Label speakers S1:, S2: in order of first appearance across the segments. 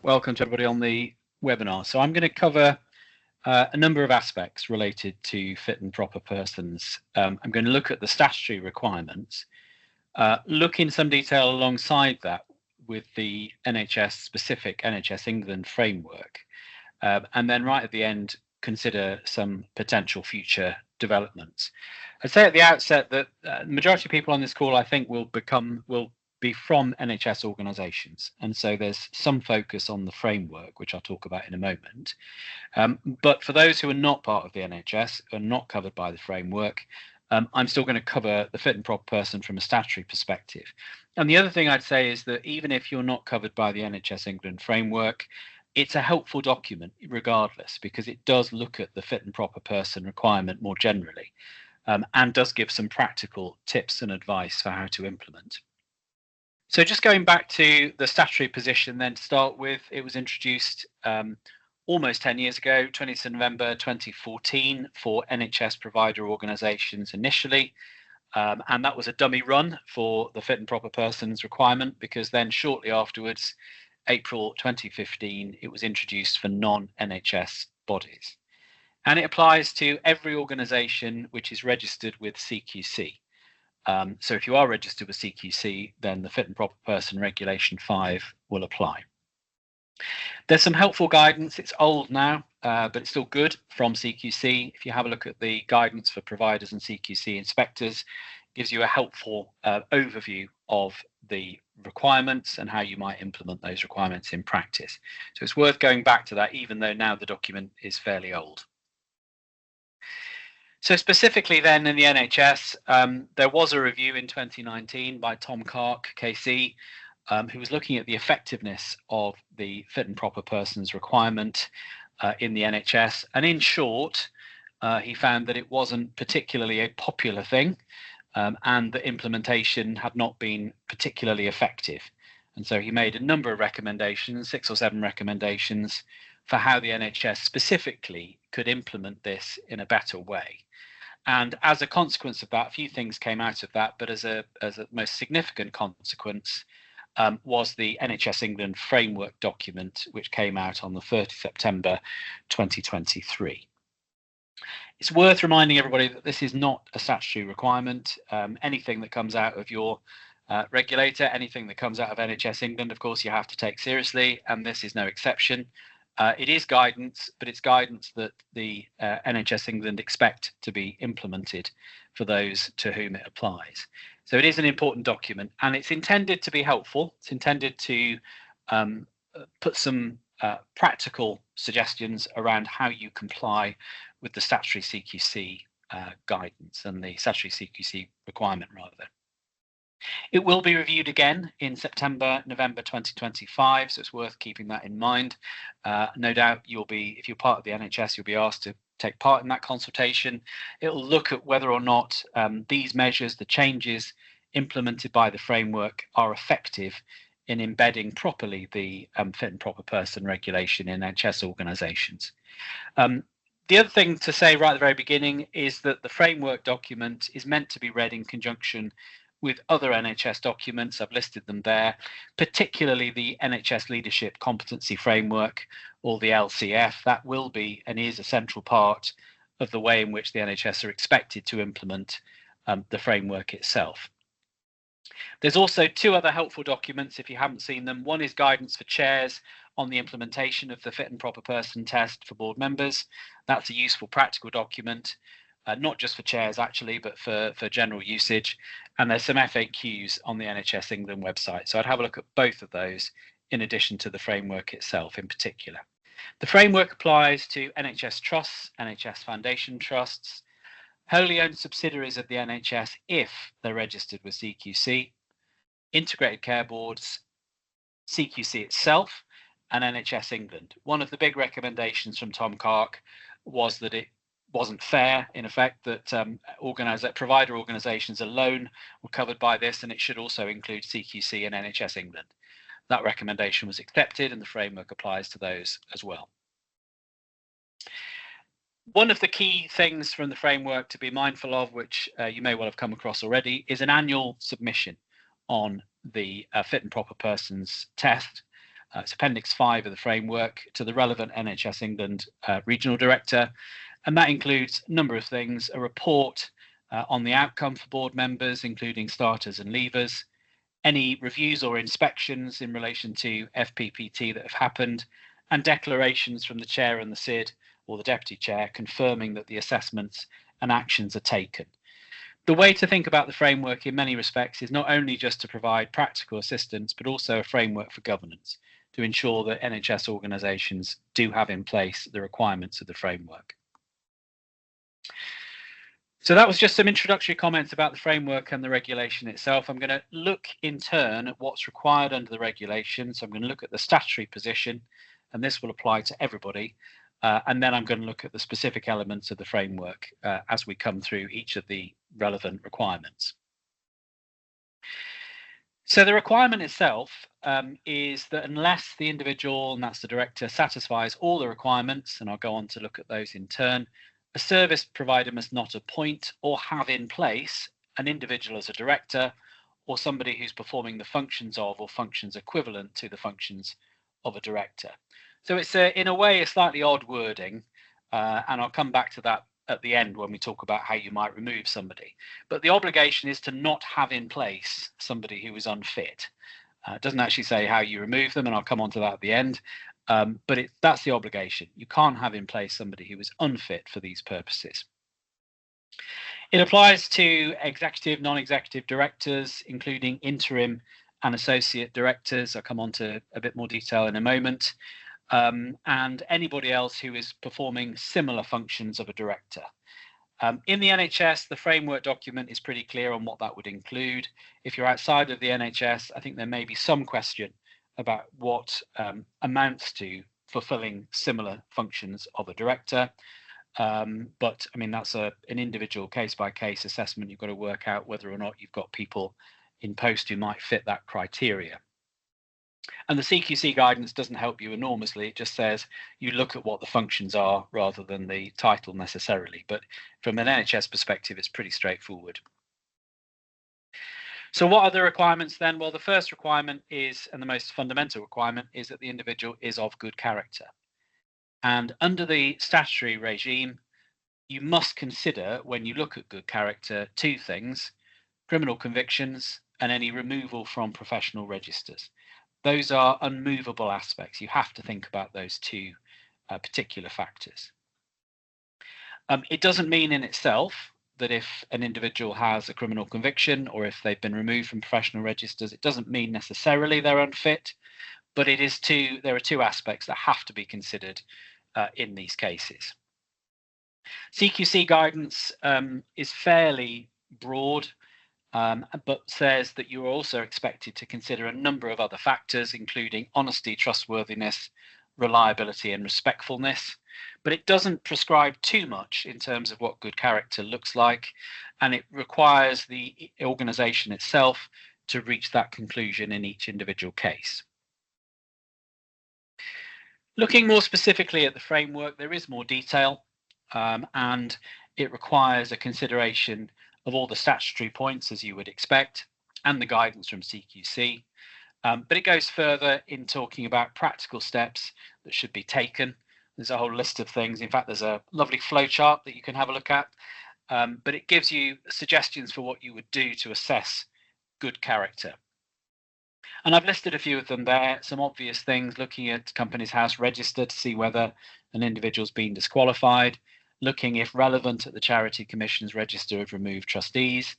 S1: Welcome to everybody on the webinar. So I'm going to cover a number of aspects related to fit and proper persons. I'm going to look at the statutory requirements, look in some detail alongside that with the NHS specific NHS England framework, and then right at the end consider some potential future developments. I'd say at the outset that the majority of people on this call I think will be from NHS organisations, and so there's some focus on the framework, which I'll talk about in a moment. But for those who are not part of the NHS, are not covered by the framework, I'm still going to cover the fit and proper person from a statutory perspective. And the other thing I'd say is that even if you're not covered by the NHS England framework, it's a helpful document regardless, because it does look at the fit and proper person requirement more generally, and does give some practical tips and advice for how to implement. So just going back to the statutory position then to start with, it was introduced almost 10 years ago, 20th of November 2014, for NHS provider organisations initially. And that was a dummy run for the fit and proper persons requirement, because then shortly afterwards, April 2015, it was introduced for non-NHS bodies. And it applies to every organisation which is registered with CQC. So if you are registered with CQC, then the Fit and Proper Person Regulation 5 will apply. There's some helpful guidance. It's old now, but it's still good from CQC. If you have a look at the guidance for providers and CQC inspectors, it gives you a helpful overview of the requirements and how you might implement those requirements in practice. So it's worth going back to that, even though now the document is fairly old. So specifically then in the NHS, there was a review in 2019 by Tom Clark, KC, who was looking at the effectiveness of the fit and proper persons requirement in the NHS. And in short, he found that it wasn't particularly a popular thing, and the implementation had not been particularly effective. And so he made a number of recommendations, 6 or 7 recommendations, for how the NHS specifically could implement this in a better way. And as a consequence of that, a few things came out of that, but as a most significant consequence was the NHS England framework document, which came out on the 30th September 2023. It's worth reminding everybody that this is not a statutory requirement. Anything that comes out of your regulator, anything that comes out of NHS England, of course, you have to take seriously, and this is no exception. It is guidance, but it's guidance that the NHS England expect to be implemented for those to whom it applies. So it is an important document, and it's intended to be helpful. It's intended to put some practical suggestions around how you comply with the statutory CQC guidance and the statutory CQC requirement, rather. It will be reviewed again in September, November 2025, so it's worth keeping that in mind. No doubt if you're part of the NHS, you'll be asked to take part in that consultation. It'll look at whether or not these measures, the changes implemented by the framework, are effective in embedding properly the fit and proper person regulation in NHS organisations. The other thing to say right at the very beginning is that the framework document is meant to be read in conjunction with other NHS documents. I've listed them there, particularly the NHS Leadership Competency Framework, or the LCF. That will be and is a central part of the way in which the NHS are expected to implement the framework itself. There's also 2 other helpful documents if you haven't seen them. One is guidance for chairs on the implementation of the fit and proper person test for board members. That's a useful practical document. Not just for chairs actually, but for general usage. And there's some FAQs on the NHS England website. So I'd have a look at both of those in addition to the framework itself in particular. The framework applies to NHS trusts, NHS foundation trusts, wholly owned subsidiaries of the NHS if they're registered with CQC, integrated care boards, CQC itself, and NHS England. One of the big recommendations from Tom Clark was that it wasn't fair, in effect, that provider organisations alone were covered by this, and it should also include CQC and NHS England. That recommendation was accepted, and the framework applies to those as well. One of the key things from the framework to be mindful of, which you may well have come across already, is an annual submission on the fit and proper persons test. it's Appendix 5 of the framework, to the relevant NHS England regional director. And that includes a number of things: a report on the outcome for board members, including starters and leavers, any reviews or inspections in relation to FPPT that have happened, and declarations from the chair and the SID or the deputy chair confirming that the assessments and actions are taken. The way to think about the framework in many respects is not only just to provide practical assistance, but also a framework for governance to ensure that NHS organisations do have in place the requirements of the framework. So that was just some introductory comments about the framework and the regulation itself. I'm going to look in turn at what's required under the regulation. So I'm going to look at the statutory position, and this will apply to everybody. And then I'm going to look at the specific elements of the framework as we come through each of the relevant requirements. So the requirement itself is that unless the individual, and that's the director, satisfies all the requirements, and I'll go on to look at those in turn, a service provider must not appoint or have in place an individual as a director or somebody who's performing the functions of or functions equivalent to the functions of a director. So it's in a way a slightly odd wording, and I'll come back to that at the end when we talk about how you might remove somebody. But the obligation is to not have in place somebody who is unfit. It doesn't actually say how you remove them, and I'll come on to that at the end. But that's the obligation. You can't have in place somebody who is unfit for these purposes. It applies to executive, non-executive directors, including interim and associate directors. I'll come on to a bit more detail in a moment. And anybody else who is performing similar functions of a director. In the NHS, the framework document is pretty clear on what that would include. If you're outside of the NHS, I think there may be some question about what amounts to fulfilling similar functions of a director. But I mean, that's an individual case-by-case assessment. You've got to work out whether or not you've got people in post who might fit that criteria. And the CQC guidance doesn't help you enormously. It just says you look at what the functions are rather than the title necessarily. But from an NHS perspective, it's pretty straightforward. So what are the requirements then? Well, the first requirement is, and the most fundamental requirement, is that the individual is of good character. And under the statutory regime, you must consider, when you look at good character, two things: criminal convictions and any removal from professional registers. Those are unmovable aspects. You have to think about those two particular factors. It doesn't mean in itself that if an individual has a criminal conviction or if they've been removed from professional registers, it doesn't mean necessarily they're unfit, but there are two aspects that have to be considered in these cases. CQC guidance is fairly broad, but says that you are also expected to consider a number of other factors, including honesty, trustworthiness, reliability, and respectfulness. But it doesn't prescribe too much in terms of what good character looks like, and it requires the organisation itself to reach that conclusion in each individual case. Looking more specifically at the framework, there is more detail, and it requires a consideration of all the statutory points, as you would expect, and the guidance from CQC. But it goes further in talking about practical steps that should be taken. There's a whole list of things. In fact, there's a lovely flowchart that you can have a look at, but it gives you suggestions for what you would do to assess good character. And I've listed a few of them there. Some obvious things: looking at Companies House register to see whether an individual's been disqualified, looking if relevant at the Charity Commission's register of removed trustees,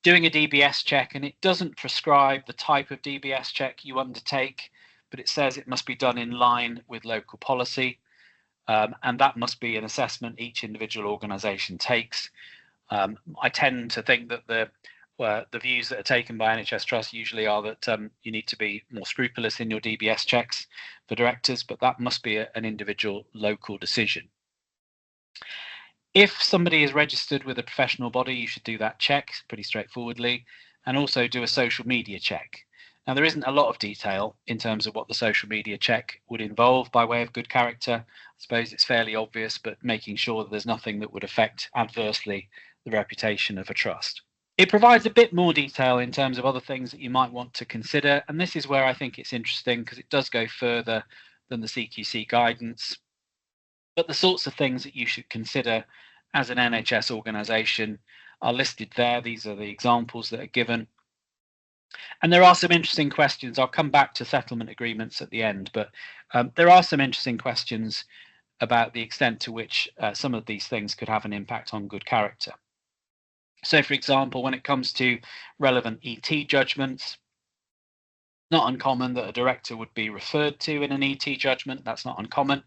S1: doing a DBS check, and it doesn't prescribe the type of DBS check you undertake, but it says it must be done in line with local policy, and that must be an assessment each individual organisation takes. I tend to think that the views that are taken by NHS Trust usually are that you need to be more scrupulous in your DBS checks for directors, but that must be an individual local decision. If somebody is registered with a professional body, you should do that check pretty straightforwardly, and also do a social media check. Now, there isn't a lot of detail in terms of what the social media check would involve by way of good character. I suppose it's fairly obvious, but making sure that there's nothing that would affect adversely the reputation of a trust. It provides a bit more detail in terms of other things that you might want to consider, and this is where I think it's interesting because it does go further than the CQC guidance. But the sorts of things that you should consider as an NHS organisation are listed there. These are the examples that are given. And there are some interesting questions. I'll come back to settlement agreements at the end, but there are some interesting questions about the extent to which some of these things could have an impact on good character. So, for example, when it comes to relevant ET judgments, not uncommon that a director would be referred to in an ET judgment. That's not uncommon.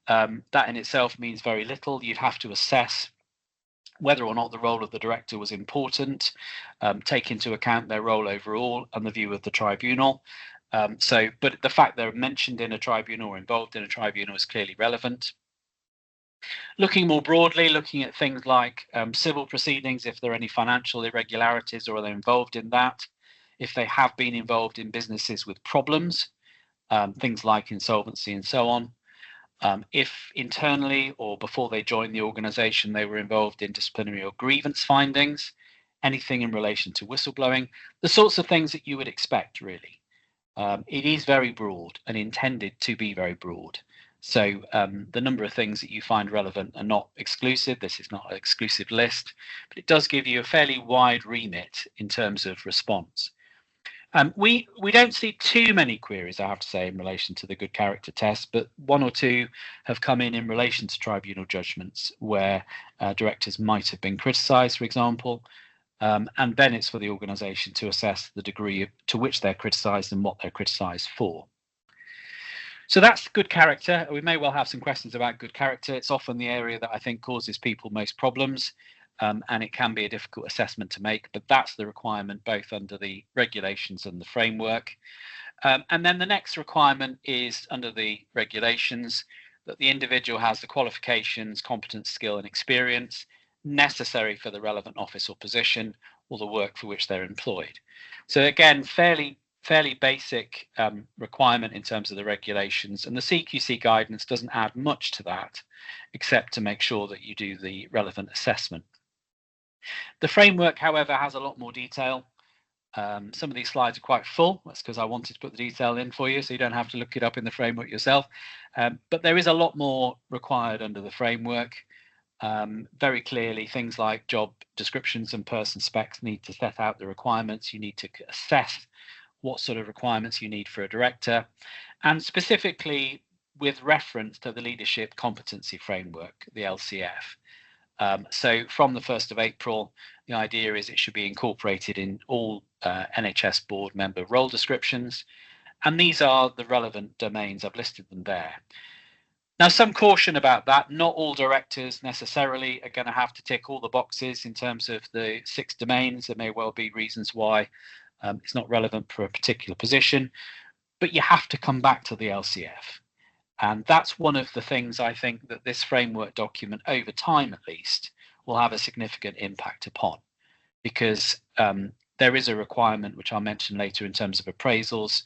S1: That in itself means very little. You'd have to assess whether or not the role of the director was important, take into account their role overall and the view of the tribunal. But the fact they're mentioned in a tribunal or involved in a tribunal is clearly relevant. Looking more broadly, looking at things like civil proceedings, if there are any financial irregularities or are they involved in that, if they have been involved in businesses with problems, things like insolvency and so on. If internally or before they joined the organisation they were involved in disciplinary or grievance findings, anything in relation to whistleblowing, the sorts of things that you would expect, really. It is very broad and intended to be very broad. So the number of things that you find relevant are not exclusive. This is not an exclusive list, but it does give you a fairly wide remit in terms of response. We don't see too many queries, I have to say, in relation to the good character test, but one or two have come in relation to tribunal judgments where directors might have been criticised, for example, and then it's for the organisation to assess the degree to which they're criticised and what they're criticised for. So that's good character. We may well have some questions about good character. It's often the area that I think causes people most problems. And it can be a difficult assessment to make, but that's the requirement both under the regulations and the framework. And then the next requirement is under the regulations that the individual has the qualifications, competence, skill and experience necessary for the relevant office or position or the work for which they're employed. So again, fairly basic requirement in terms of the regulations, and the CQC guidance doesn't add much to that except to make sure that you do the relevant assessment. The framework, however, has a lot more detail. Some of these slides are quite full. That's because I wanted to put the detail in for you, so you don't have to look it up in the framework yourself. But there is a lot more required under the framework. Very clearly, things like job descriptions and person specs need to set out the requirements. You need to assess what sort of requirements you need for a director, and specifically with reference to the Leadership Competency Framework, the LCF. So from the 1st of April, the idea is it should be incorporated in all NHS board member role descriptions. And these are the relevant domains. I've listed them there. Now, some caution about that. Not all directors necessarily are going to have to tick all the boxes in terms of the 6 domains. There may well be reasons why it's not relevant for a particular position, but you have to come back to the LCF. And that's one of the things I think that this framework document, over time at least, will have a significant impact upon, because there is a requirement, which I'll mention later, in terms of appraisals,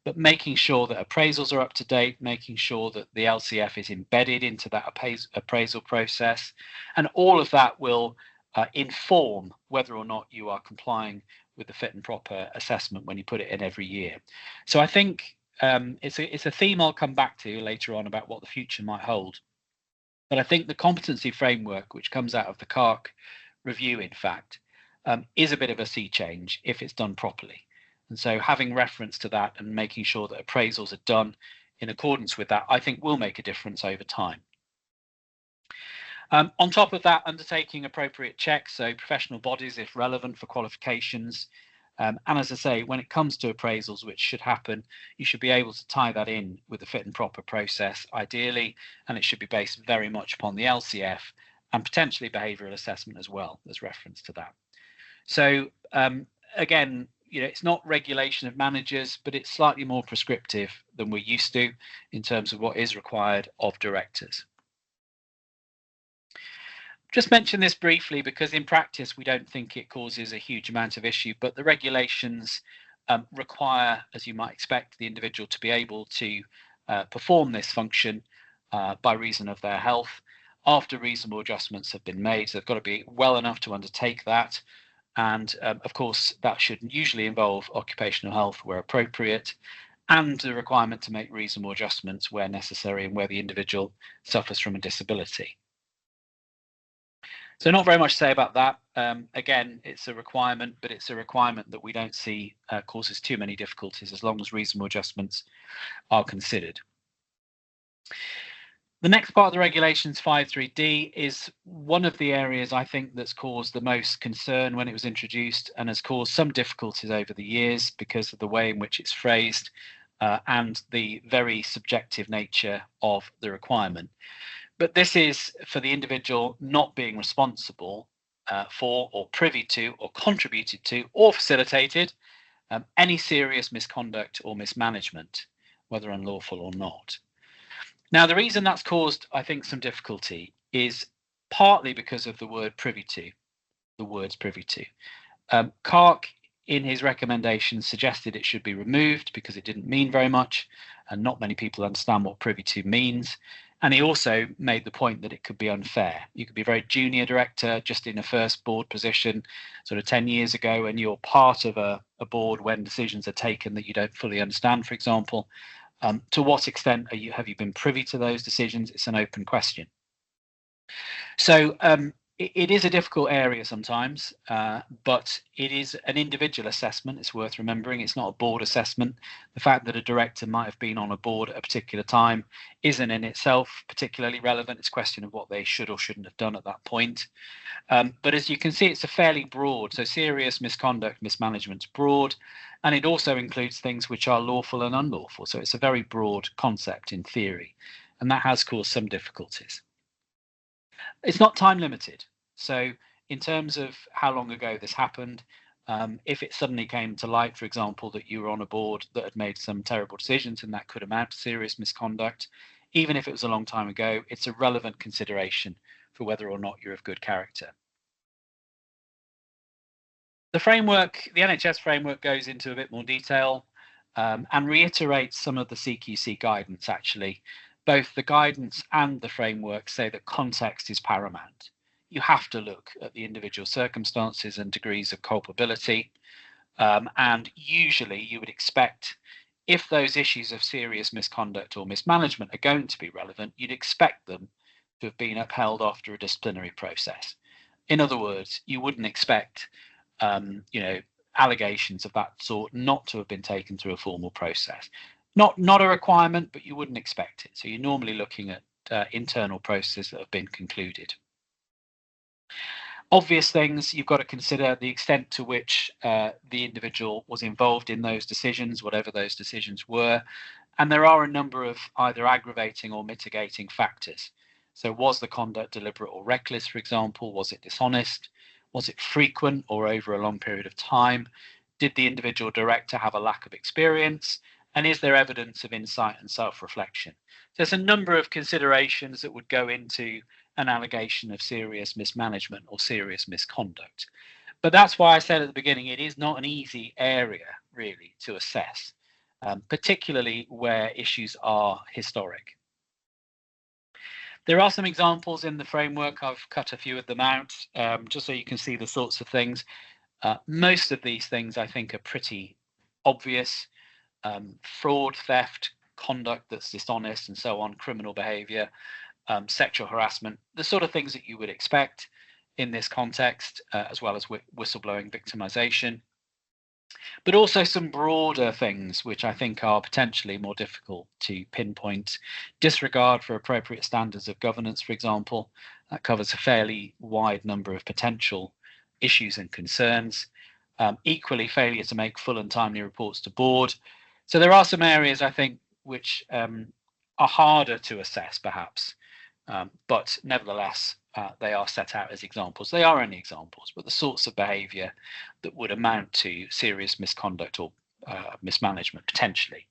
S1: but making sure that appraisals are up to date, making sure that the LCF is embedded into that appraisal process, and all of that will inform whether or not you are complying with the fit and proper assessment when you put it in every year. So I think it's a theme I'll come back to later on about what the future might hold. But I think the competency framework, which comes out of the CARC review, in fact, is a bit of a sea change if it's done properly. And so having reference to that and making sure that appraisals are done in accordance with that, I think will make a difference over time. On top of that, undertaking appropriate checks, so professional bodies, if relevant, for qualifications. And as I say, when it comes to appraisals, which should happen, you should be able to tie that in with the fit and proper process, ideally, and it should be based very much upon the LCF and potentially behavioural assessment as well. There's reference to that. So again, it's not regulation of managers, but it's slightly more prescriptive than we're used to in terms of what is required of directors. Just mention this briefly because in practice we don't think it causes a huge amount of issue, but the regulations require, as you might expect, the individual to be able to perform this function by reason of their health after reasonable adjustments have been made. So they've got to be well enough to undertake that. And of course, that should usually involve occupational health where appropriate, and the requirement to make reasonable adjustments where necessary and where the individual suffers from a disability. So not very much to say about that. Again, it's a requirement, but it's a requirement that we don't see causes too many difficulties as long as reasonable adjustments are considered. The next part of the regulations, 5.3d, is one of the areas I think that's caused the most concern when it was introduced and has caused some difficulties over the years because of the way in which it's phrased and the very subjective nature of the requirement. But this is for the individual not being responsible for or privy to or contributed to or facilitated any serious misconduct or mismanagement, whether unlawful or not. Now, the reason that's caused, I think, some difficulty is partly because of the word privy to, the words privy to. Clark, in his recommendations, suggested it should be removed because it didn't mean very much, and not many people understand what privy to means. And he also made the point that it could be unfair. You could be a very junior director, just in a first board position, sort of 10 years ago, and you're part of a board when decisions are taken that you don't fully understand, for example. To what extent have you been privy to those decisions? It's an open question. So it is a difficult area sometimes, but it is an individual assessment. It's worth remembering. It's not a board assessment. The fact that a director might have been on a board at a particular time isn't in itself particularly relevant. It's a question of what they should or shouldn't have done at that point. But as you can see, it's a fairly broad. So serious misconduct, mismanagement's broad, and it also includes things which are lawful and unlawful. So it's a very broad concept in theory, and that has caused some difficulties. It's not time limited. So in terms of how long ago this happened, if it suddenly came to light, for example, that you were on a board that had made some terrible decisions and that could amount to serious misconduct, even if it was a long time ago, it's a relevant consideration for whether or not you're of good character. The framework, the NHS framework, goes into a bit more detail and reiterates some of the CQC guidance, actually. Both the guidance and the framework say that context is paramount. You have to look at the individual circumstances and degrees of culpability. And usually you would expect, if those issues of serious misconduct or mismanagement are going to be relevant, you'd expect them to have been upheld after a disciplinary process. In other words, you wouldn't expect allegations of that sort not to have been taken through a formal process. Not a requirement, but you wouldn't expect it. So you're normally looking at internal processes that have been concluded. Obvious things, you've got to consider the extent to which the individual was involved in those decisions, whatever those decisions were. And there are a number of either aggravating or mitigating factors. So was the conduct deliberate or reckless, for example? Was it dishonest? Was it frequent or over a long period of time? Did the individual director have a lack of experience? And is there evidence of insight and self-reflection? There's a number of considerations that would go into an allegation of serious mismanagement or serious misconduct. But that's why I said at the beginning, it is not an easy area, really, to assess, particularly where issues are historic. There are some examples in the framework. I've cut a few of them out, just so you can see the sorts of things. Most of these things, I think, are pretty obvious. Fraud, theft, conduct that's dishonest and so on, criminal behavior, sexual harassment, the sort of things that you would expect in this context, as well as whistleblowing victimization. But also some broader things which I think are potentially more difficult to pinpoint. Disregard for appropriate standards of governance, for example, that covers a fairly wide number of potential issues and concerns. Equally, failure to make full and timely reports to board. So there are some areas, I think, which are harder to assess, perhaps, but nevertheless, they are set out as examples. They are only examples, but the sorts of behaviour that would amount to serious misconduct or mismanagement, potentially.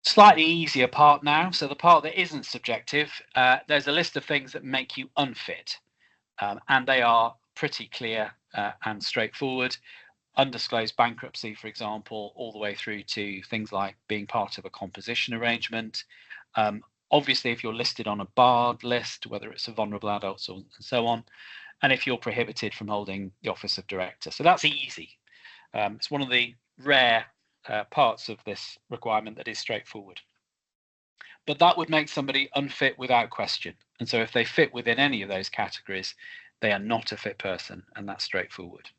S1: Slightly easier part now. So the part that isn't subjective, there's a list of things that make you unfit, and they are pretty clear and straightforward. Undisclosed bankruptcy, for example, all the way through to things like being part of a composition arrangement, Obviously, if you're listed on a barred list, whether it's a vulnerable adults and so on, and if you're prohibited from holding the office of director. So that's easy. It's one of the rare parts of this requirement that is straightforward. But that would make somebody unfit without question. And so if they fit within any of those categories, they are not a fit person, and that's straightforward.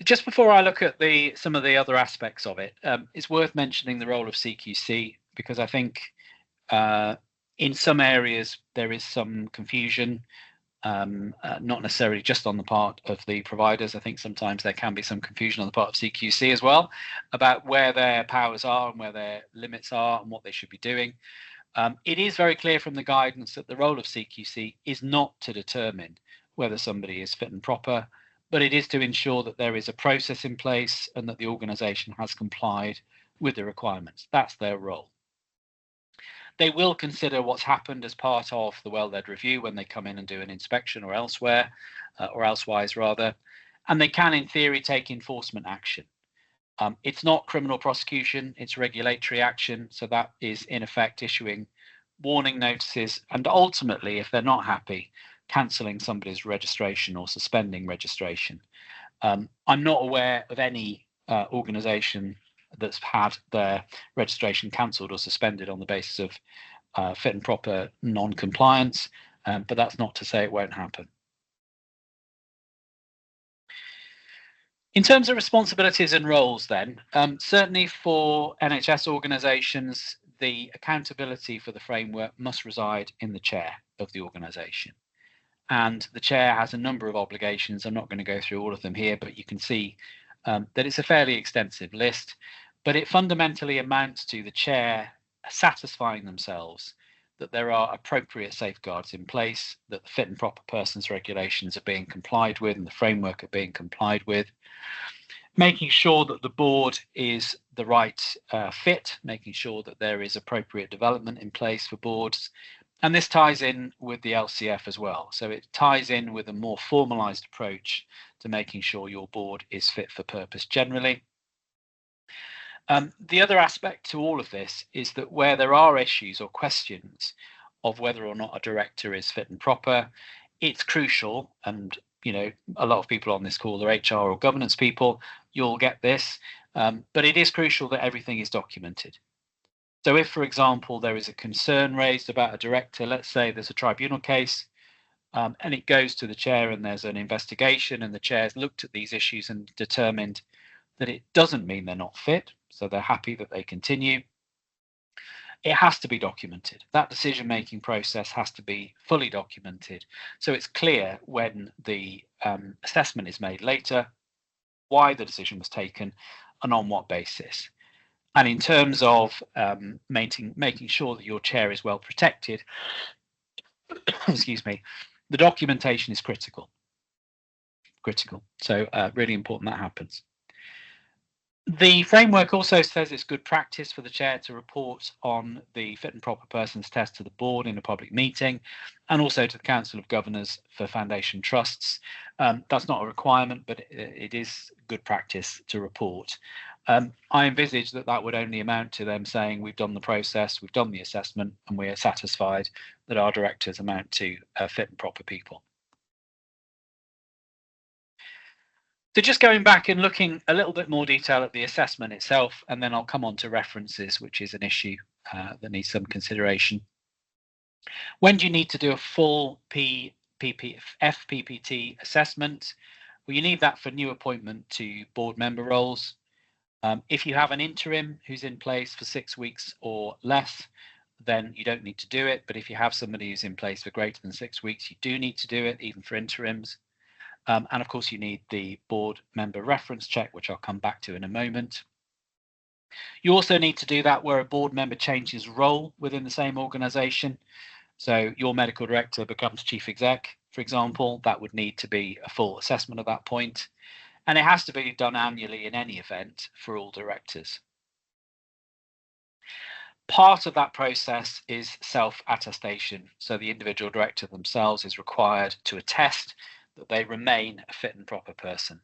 S1: Just before I look at some of the other aspects of it, it's worth mentioning the role of CQC, because I think in some areas there is some confusion, not necessarily just on the part of the providers. I think sometimes there can be some confusion on the part of CQC as well about where their powers are and where their limits are and what they should be doing. It is very clear from the guidance that the role of CQC is not to determine whether somebody is fit and proper, but it is to ensure that there is a process in place and that the organisation has complied with the requirements. That's their role. They will consider what's happened as part of the well-led review when they come in and do an inspection or elsewhere, or elsewise rather, and they can, in theory, take enforcement action. It's not criminal prosecution, it's regulatory action, so that is in effect issuing warning notices and ultimately, if they're not happy, cancelling somebody's registration or suspending registration. I'm not aware of any organisation that's had their registration cancelled or suspended on the basis of fit and proper non-compliance, but that's not to say it won't happen. In terms of responsibilities and roles then, certainly for NHS organisations, the accountability for the framework must reside in the chair of the organisation. And the chair has a number of obligations. I'm not going to go through all of them here, but you can see that it's a fairly extensive list, but it fundamentally amounts to the chair satisfying themselves that there are appropriate safeguards in place, that the fit and proper persons regulations are being complied with and the framework are being complied with, making sure that the board is the right fit, making sure that there is appropriate development in place for boards. And this ties in with the LCF as well. So it ties in with a more formalised approach to making sure your board is fit for purpose generally. The other aspect to all of this is that where there are issues or questions of whether or not a director is fit and proper, it's crucial, and a lot of people on this call are HR or governance people, you'll get this, but it is crucial that everything is documented. So if, for example, there is a concern raised about a director, let's say there's a tribunal case, and it goes to the chair and there's an investigation and the chair's looked at these issues and determined that it doesn't mean they're not fit, so they're happy that they continue, it has to be documented. That decision-making process has to be fully documented. So it's clear when the assessment is made later, why the decision was taken and on what basis. And in terms of making sure that your chair is well protected, excuse me, the documentation is critical. So really important that happens. The framework also says it's good practice for the chair to report on the fit and proper persons test to the board in a public meeting and also to the Council of Governors for foundation trusts. That's not a requirement, but it is good practice to report. I envisage that would only amount to them saying we've done the process, we've done the assessment, and we are satisfied that our directors amount to fit and proper people. So just going back and looking a little bit more detail at the assessment itself, and then I'll come on to references, which is an issue that needs some consideration. When do you need to do a full FPPT assessment? Well, you need that for new appointment to board member roles. If you have an interim who's in place for 6 weeks or less, then you don't need to do it. But if you have somebody who's in place for greater than 6 weeks, you do need to do it, even for interims. And of course, you need the board member reference check, which I'll come back to in a moment. You also need to do that where a board member changes role within the same organisation. So your medical director becomes chief exec, for example, that would need to be a full assessment at that point. And it has to be done annually in any event for all directors. Part of that process is self-attestation. So the individual director themselves is required to attest that they remain a fit and proper person.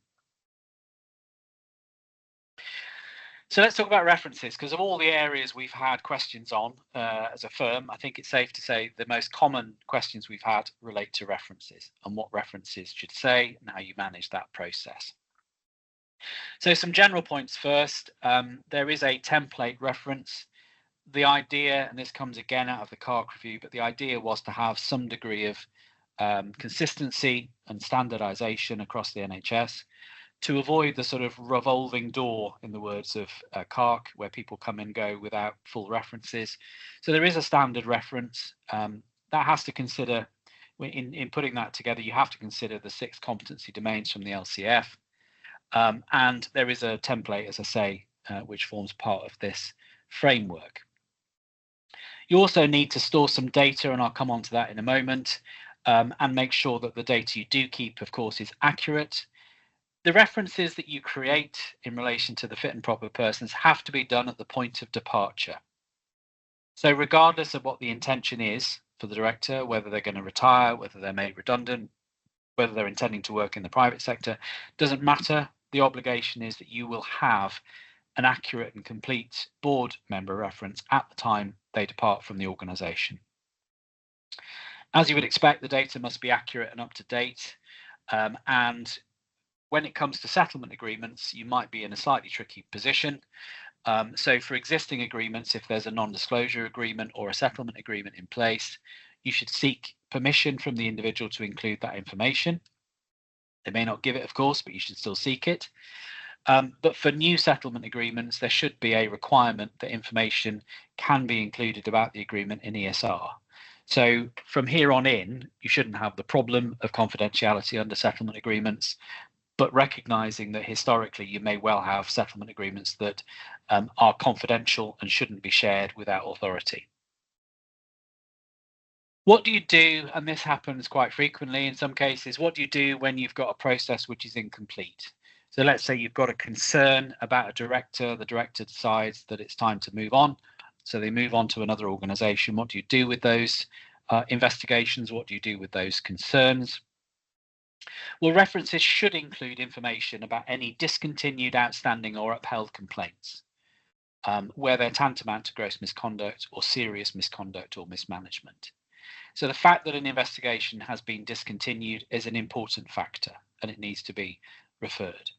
S1: So let's talk about references, because of all the areas we've had questions on as a firm, I think it's safe to say the most common questions we've had relate to references and what references should say and how you manage that process. So some general points first. There is a template reference. The idea, and this comes again out of the CARC review, but the idea was to have some degree of consistency and standardization across the NHS, to avoid the sort of revolving door, in the words of CARC, where people come and go without full references. So there is a standard reference that has to consider, in putting that together, you have to consider the 6 competency domains from the LCF. And there is a template, as I say, which forms part of this framework. You also need to store some data, and I'll come on to that in a moment, and make sure that the data you do keep, of course, is accurate. The references that you create in relation to the fit and proper persons have to be done at the point of departure. So regardless of what the intention is for the director, whether they're going to retire, whether they're made redundant, whether they're intending to work in the private sector, doesn't matter. The obligation is that you will have an accurate and complete board member reference at the time they depart from the organisation. As you would expect, the data must be accurate and up to date, and when it comes to settlement agreements, you might be in a slightly tricky position. So for existing agreements, if there's a non-disclosure agreement or a settlement agreement in place, you should seek permission from the individual to include that information. They may not give it, of course, but you should still seek it. But for new settlement agreements, there should be a requirement that information can be included about the agreement in ESR. So from here on in, you shouldn't have the problem of confidentiality under settlement agreements, but recognizing that historically you may well have settlement agreements that are confidential and shouldn't be shared without authority. What do you do, and this happens quite frequently in some cases, what do you do when you've got a process which is incomplete? So let's say you've got a concern about a director, the director decides that it's time to move on, so they move on to another organisation. What do you do with those investigations? What do you do with those concerns? Well, references should include information about any discontinued, outstanding or upheld complaints, where they're tantamount to gross misconduct or serious misconduct or mismanagement. So the fact that an investigation has been discontinued is an important factor, and it needs to be referred.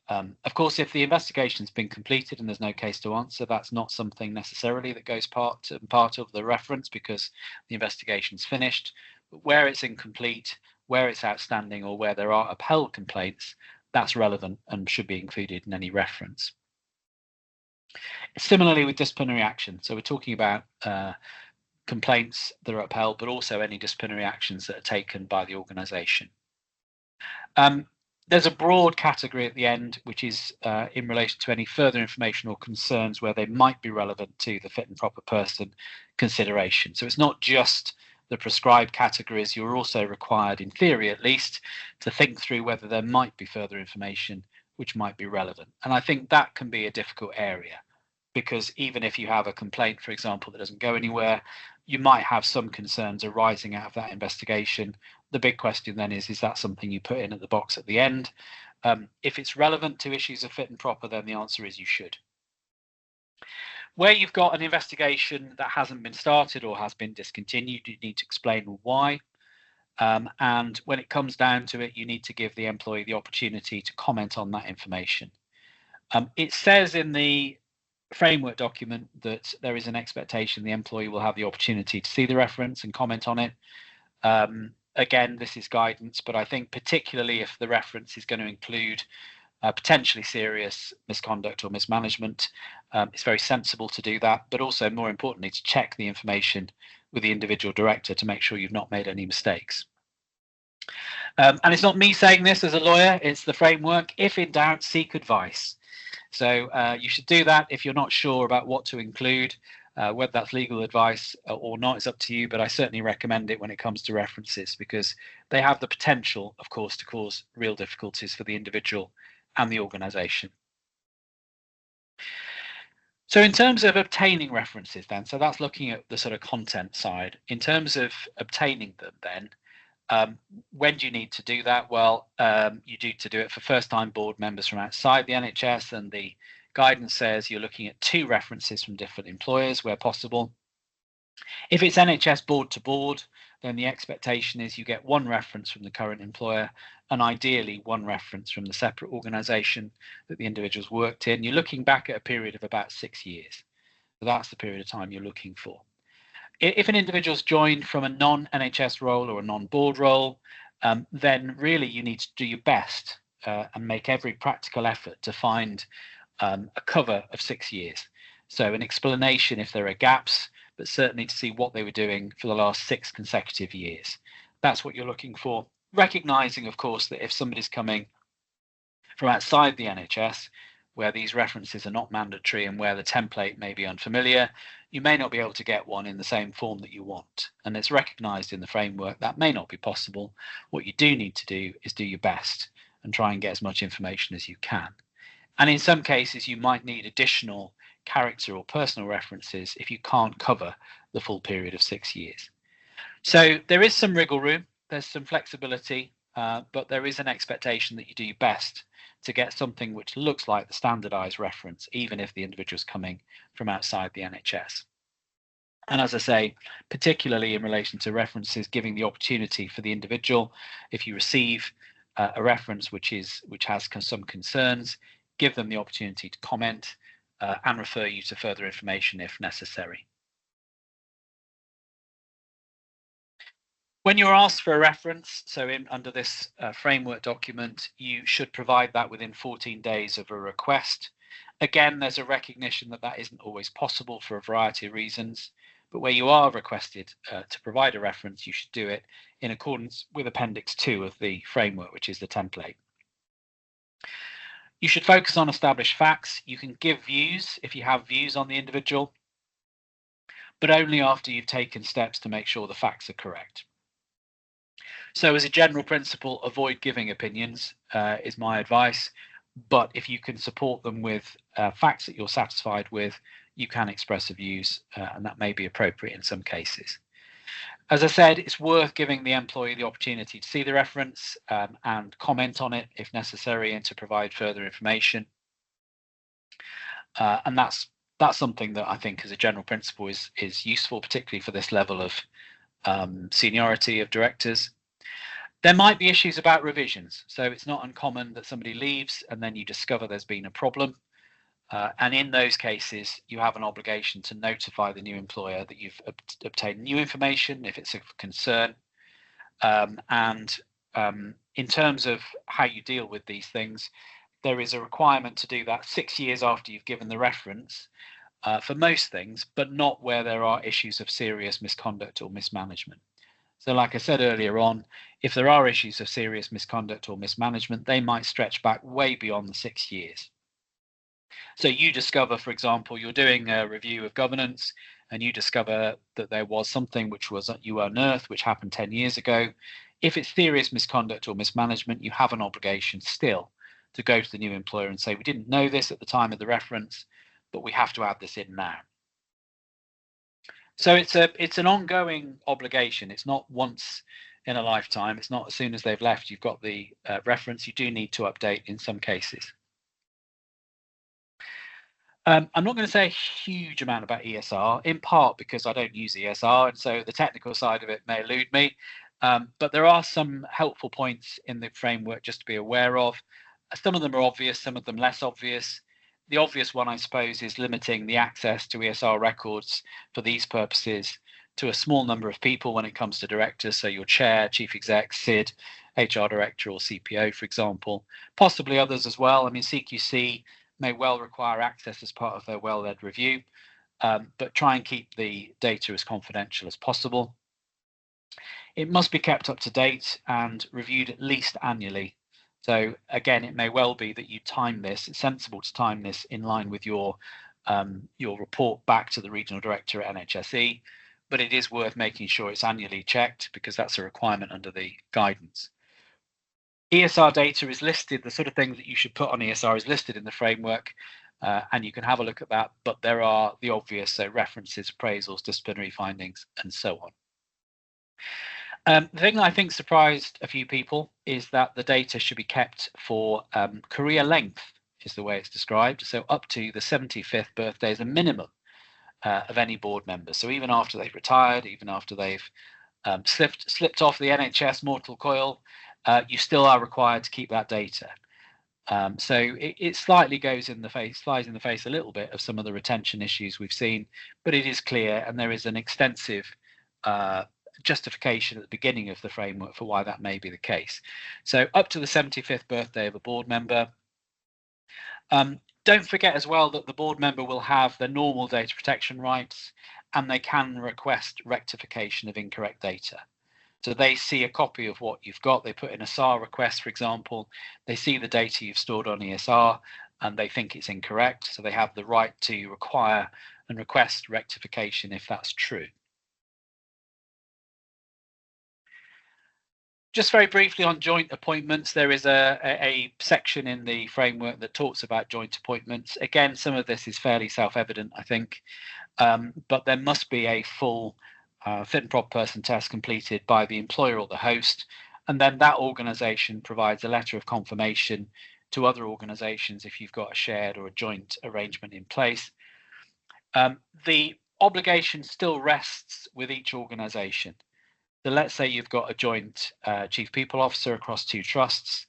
S1: Of course, if the investigation's been completed and there's no case to answer, that's not something necessarily that goes part of the reference because the investigation's finished. But where it's incomplete, where it's outstanding, or where there are upheld complaints, that's relevant and should be included in any reference. Similarly with disciplinary action. So we're talking about complaints that are upheld, but also any disciplinary actions that are taken by the organisation. There's a broad category at the end, which is in relation to any further information or concerns where they might be relevant to the fit and proper person consideration. So it's not just the prescribed categories. You're also required, in theory at least, to think through whether there might be further information which might be relevant. And I think that can be a difficult area, because even if you have a complaint, for example, that doesn't go anywhere, you might have some concerns arising out of that investigation. The big question then is that something you put in at the box at the end? If it's relevant to issues of fit and proper, then the answer is you should. Where you've got an investigation that hasn't been started or has been discontinued, you need to explain why. And when it comes down to it, you need to give the employee the opportunity to comment on that information. It says in the framework document that there is an expectation the employee will have the opportunity to see the reference and comment on it. Again, this is guidance, but I think particularly if the reference is going to include potentially serious misconduct or mismanagement, it's very sensible to do that, but also more importantly to check the information with the individual director to make sure you've not made any mistakes. And it's not me saying this as a lawyer, it's the framework. If in doubt, seek advice. So you should do that if you're not sure about what to include. Whether that's legal advice or not is up to you, but I certainly recommend it when it comes to references, because they have the potential, of course, to cause real difficulties for the individual and the organisation. So in terms of obtaining references then, so that's looking at the sort of content side. In terms of obtaining them then, When do you need to do that? Well, you need to do it for first-time board members from outside the NHS, and the guidance says you're looking at 2 references from different employers where possible. If it's NHS board to board, then the expectation is you get 1 reference from the current employer and ideally 1 reference from the separate organisation that the individual's worked in. You're looking back at a period of about 6 years. So that's the period of time you're looking for. If an individual's joined from a non-NHS role or a non-board role, then really you need to do your best and make every practical effort to find a cover of 6 years. So an explanation if there are gaps, but certainly to see what they were doing for the last 6 consecutive years. That's what you're looking for. Recognizing, of course, that if somebody's coming from outside the NHS, where these references are not mandatory and where the template may be unfamiliar, you may not be able to get one in the same form that you want. And it's recognised in the framework that may not be possible. What you do need to do is do your best and try and get as much information as you can. And in some cases, you might need additional character or personal references if you can't cover the full period of 6 years. So there is some wriggle room, there's some flexibility, but there is an expectation that you do your best to get something which looks like the standardized reference, even if the individual is coming from outside the NHS. And as I say, particularly in relation to references, giving the opportunity for the individual, if you receive a reference which has some concerns, give them the opportunity to comment and refer you to further information if necessary. When you're asked for a reference, so under this framework document, you should provide that within 14 days of a request. Again, there's a recognition that that isn't always possible for a variety of reasons, but where you are requested to provide a reference, you should do it in accordance with Appendix 2 of the framework, which is the template. You should focus on established facts. You can give views if you have views on the individual, but only after you've taken steps to make sure the facts are correct. So as a general principle, avoid giving opinions is my advice. But if you can support them with facts that you're satisfied with, you can express views, and that may be appropriate in some cases. As I said, it's worth giving the employee the opportunity to see the reference and comment on it if necessary, and to provide further information. And that's something that I think, as a general principle, is useful, particularly for this level of seniority of directors. There might be issues about revisions, so it's not uncommon that somebody leaves and then you discover there's been a problem. And in those cases, you have an obligation to notify the new employer that you've obtained new information if it's of concern. And in terms of how you deal with these things, there is a requirement to do that 6 years after you've given the reference for most things, but not where there are issues of serious misconduct or mismanagement. So like I said earlier on, if there are issues of serious misconduct or mismanagement, they might stretch back way beyond the 6 years. So you discover, for example, you're doing a review of governance and you discover that there was something which was you unearthed, which happened 10 years ago. If it's serious misconduct or mismanagement, you have an obligation still to go to the new employer and say, we didn't know this at the time of the reference, but we have to add this in now. So it's an ongoing obligation. It's not once in a lifetime. It's not as soon as they've left, you've got the reference. You do need to update in some cases. I'm not going to say a huge amount about ESR, in part because I don't use ESR, and so the technical side of it may elude me. But there are some helpful points in the framework just to be aware of. Some of them are obvious, some of them less obvious. The obvious one, I suppose, is limiting the access to ESR records for these purposes to a small number of people when it comes to directors. So your chair, chief exec, SID, HR director, or CPO, for example, possibly others as well. I mean, CQC may well require access as part of their well-led review, but try and keep the data as confidential as possible. It must be kept up to date and reviewed at least annually. So again, it may well be that you time this. It's sensible to time this in line with your report back to the regional director at NHSE, but it is worth making sure it's annually checked because that's a requirement under the guidance. ESR data is listed, the sort of things that you should put on ESR is listed in the framework, and you can have a look at that, but there are the obvious, so references, appraisals, disciplinary findings, and so on. The thing that I think surprised a few people is that the data should be kept for career length, is the way it's described. So up to the 75th birthday is a minimum of any board member. So even after they've retired, even after they've slipped off the NHS mortal coil, you still are required to keep that data. So it slightly flies in the face a little bit of some of the retention issues we've seen, but it is clear, and there is an extensive justification at the beginning of the framework for why that may be the case. So up to the 75th birthday of a board member. Don't forget as well that the board member will have their normal data protection rights, and they can request rectification of incorrect data. So they see a copy of what you've got, they put in a SAR request, for example, they see the data you've stored on ESR, and they think it's incorrect. So they have the right to require and request rectification if that's true. Just very briefly on joint appointments, there is a section in the framework that talks about joint appointments. Again, some of this is fairly self-evident, I think, but there must be a full fit and proper person test completed by the employer or the host, and then that organisation provides a letter of confirmation to other organisations if you've got a shared or a joint arrangement in place. The obligation still rests with each organisation. So let's say you've got a joint chief people officer across two trusts.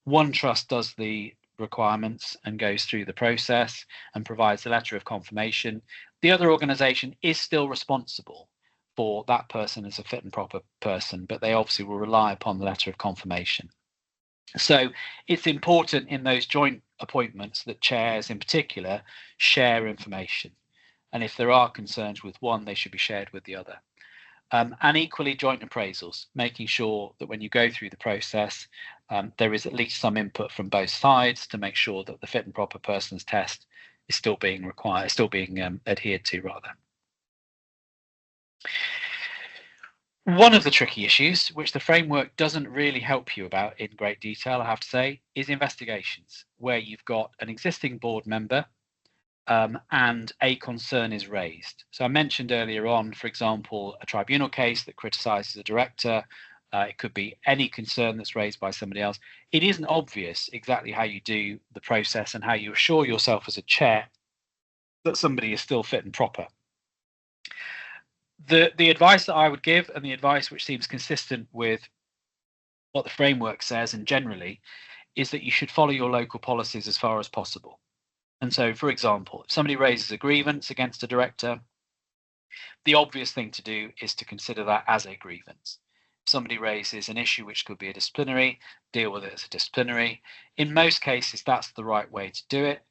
S1: One trust does the requirements and goes through the process and provides a letter of confirmation. The other organisation is still responsible for that person as a fit and proper person, but they obviously will rely upon the letter of confirmation. So it's important in those joint appointments that chairs in particular share information. And if there are concerns with one, they should be shared with the other. And equally joint appraisals, making sure that when you go through the process, there is at least some input from both sides to make sure that the fit and proper persons test is still being adhered to rather. One of the tricky issues, which the framework doesn't really help you about in great detail, I have to say, is investigations, where you've got an existing board member and a concern is raised. So I mentioned earlier on, for example, a tribunal case that criticises a director. It could be any concern that's raised by somebody else. It isn't obvious exactly how you do the process and how you assure yourself as a chair that somebody is still fit and proper. The advice that I would give, and the advice which seems consistent with what the framework says and generally, is that you should follow your local policies as far as possible. And so, for example, if somebody raises a grievance against a director, the obvious thing to do is to consider that as a grievance. If somebody raises an issue which could be a disciplinary, deal with it as a disciplinary. In most cases, that's the right way to do it.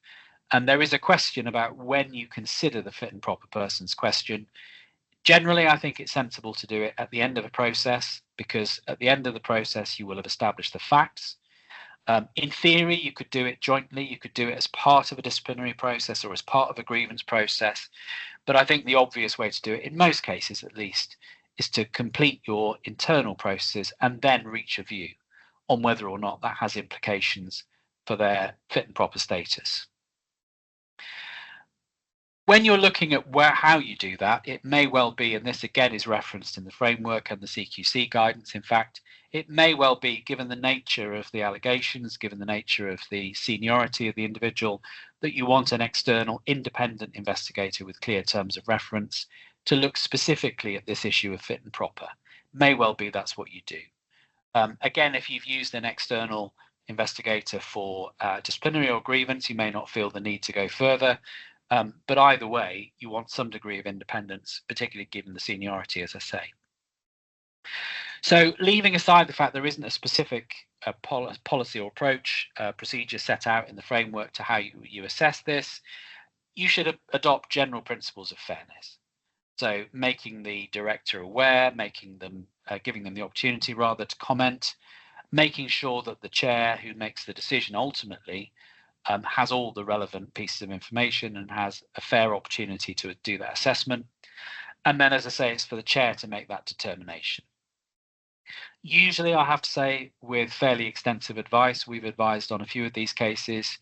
S1: And there is a question about when you consider the fit and proper person's question. Generally, I think it's sensible to do it at the end of a process, because at the end of the process, you will have established the facts. In theory, you could do it jointly. You could do it as part of a disciplinary process or as part of a grievance process. But I think the obvious way to do it, in most cases at least, is to complete your internal processes and then reach a view on whether or not that has implications for their fit and proper status. When you're looking at how you do that, it may well be, and this again is referenced in the framework and the CQC guidance, in fact, it may well be, given the nature of the allegations, given the nature of the seniority of the individual, that you want an external independent investigator with clear terms of reference to look specifically at this issue of fit and proper. May well be that's what you do. Again, if you've used an external investigator for disciplinary or grievance, you may not feel the need to go further. But either way, you want some degree of independence, particularly given the seniority, as I say. So leaving aside the fact there isn't a specific policy or approach procedure set out in the framework to how you assess this, you should adopt general principles of fairness. So making the director aware, giving them the opportunity rather to comment, making sure that the chair who makes the decision ultimately has all the relevant pieces of information and has a fair opportunity to do that assessment. And then, as I say, it's for the chair to make that determination. Usually, I have to say, with fairly extensive advice, we've advised on a few of these cases,